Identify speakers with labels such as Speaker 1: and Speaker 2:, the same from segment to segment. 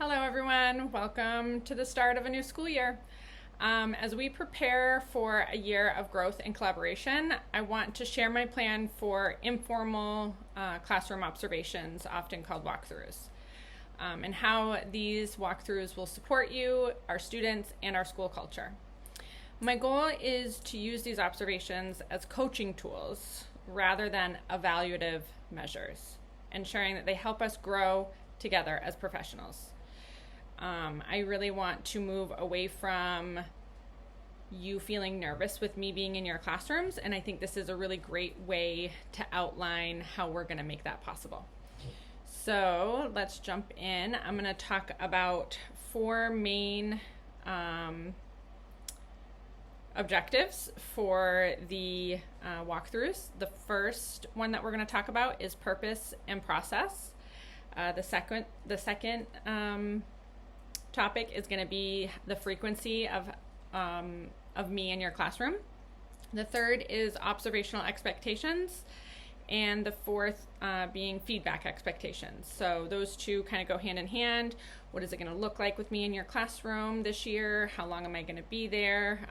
Speaker 1: Hello, everyone. Welcome to the start of a new school year. As we prepare for a year of growth and collaboration, I want to share my plan for informal classroom observations, often called walkthroughs, and how these walkthroughs will support you, our students, and our school culture. My goal is to use these observations as coaching tools rather than evaluative measures, ensuring that they help us grow together as professionals. I really want to move away from you feeling nervous with me being in your classrooms, and I think this is a really great way to outline how we're going to make that possible. So let's jump in. I'm going to talk about four main objectives for the walkthroughs. The first one that we're going to talk about is purpose and process. The second topic is going to be the frequency of me in your classroom. The third is observational expectations, and the fourth being feedback expectations. So those two kind of go hand in hand. What is it going to look like with me in your classroom this year? How long am I going to be there?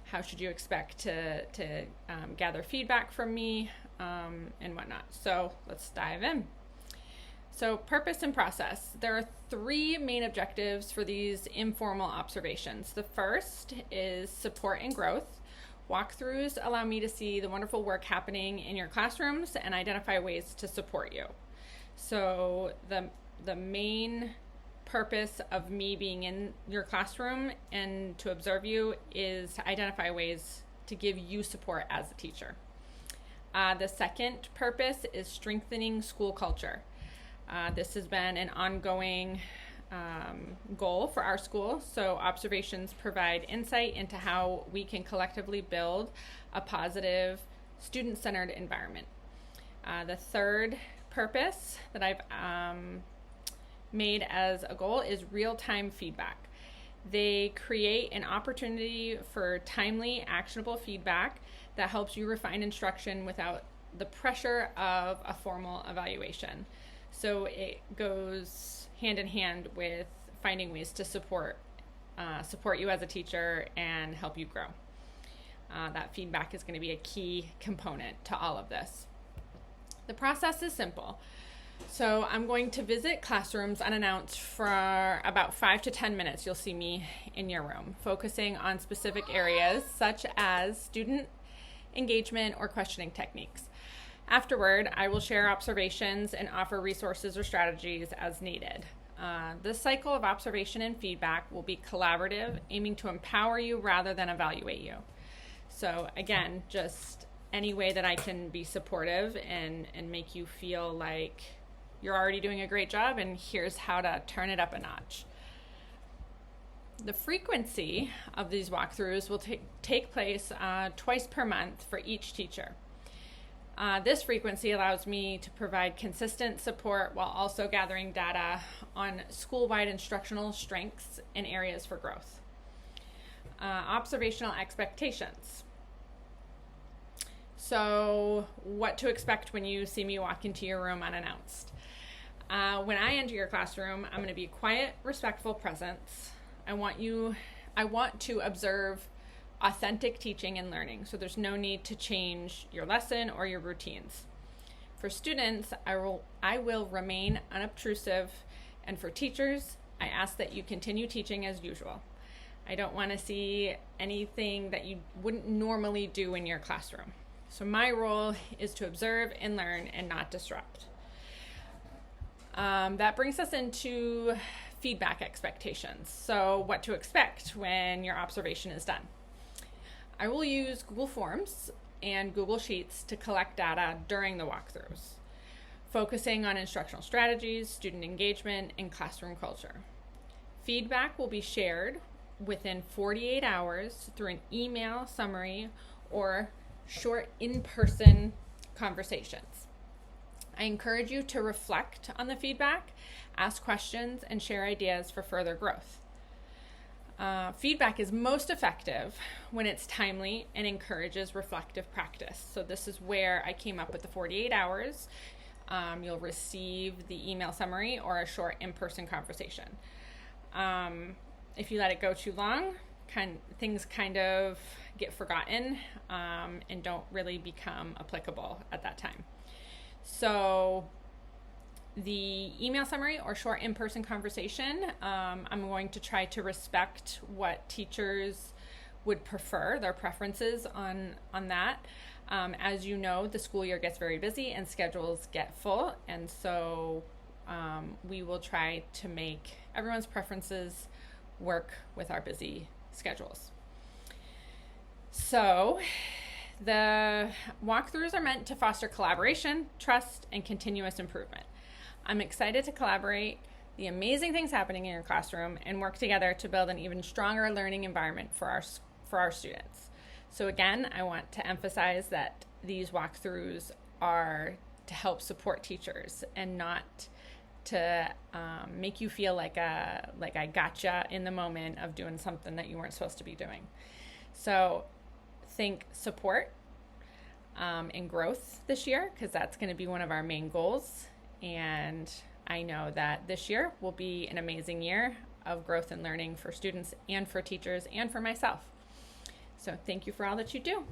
Speaker 1: How should you expect to gather feedback from me, and whatnot? So let's dive in. So purpose and process. There are three main objectives for these informal observations. The first is support and growth. Walkthroughs allow me to see the wonderful work happening in your classrooms and identify ways to support you. So the main purpose of me being in your classroom and to observe you is to identify ways to give you support as a teacher. The second purpose is strengthening school culture. This has been an ongoing goal for our school. So observations provide insight into how we can collectively build a positive, student-centered environment. The third purpose that I've made as a goal is real-time feedback. They create an opportunity for timely, actionable feedback that helps you refine instruction without the pressure of a formal evaluation. So it goes hand in hand with finding ways to support you as a teacher and help you grow. That feedback is going to be a key component to all of this. The process is simple. So I'm going to visit classrooms unannounced for about 5 to 10 minutes. You'll see me in your room, focusing on specific areas such as student engagement or questioning techniques. Afterward, I will share observations and offer resources or strategies as needed. This cycle of observation and feedback will be collaborative, aiming to empower you rather than evaluate you. So again, just any way that I can be supportive and make you feel like you're already doing a great job, and here's how to turn it up a notch. The frequency of these walkthroughs will take place twice per month for each teacher. This frequency allows me to provide consistent support while also gathering data on school-wide instructional strengths and areas for growth. Observational expectations. So what to expect when you see me walk into your room unannounced. When I enter your classroom, I'm going to be a quiet, respectful presence. I want to observe authentic teaching and learning, so there's no need to change your lesson or your routines. For students, I will remain unobtrusive, and for teachers, I ask that you continue teaching as usual. I don't want to see anything that you wouldn't normally do in your classroom. So my role is to observe and learn and not disrupt. That brings us into feedback expectations. So what to expect when your observation is done. I will use Google Forms and Google Sheets to collect data during the walkthroughs, focusing on instructional strategies, student engagement, and classroom culture. Feedback will be shared within 48 hours through an email summary or short in-person conversations. I encourage you to reflect on the feedback, ask questions, and share ideas for further growth. Feedback is most effective when it's timely and encourages reflective practice. So this is where I came up with the 48 hours. you'll receive the email summary or a short in-person conversation. If you let it go too long, things kind of get forgotten and don't really become applicable at that time. So the email summary or short in-person conversation, I'm going to try to respect what teachers would prefer, their preferences on that. As you know, the school year gets very busy and schedules get full, and so we will try to make everyone's preferences work with our busy schedules. So the walkthroughs are meant to foster collaboration, trust, and continuous improvement. I'm excited to collaborate the amazing things happening in your classroom and work together to build an even stronger learning environment for our students. So again, I want to emphasize that these walkthroughs are to help support teachers and not to make you feel like I gotcha in the moment of doing something that you weren't supposed to be doing. So think support and growth this year, because that's going to be one of our main goals. And I know that this year will be an amazing year of growth and learning for students and for teachers and for myself. So thank you for all that you do.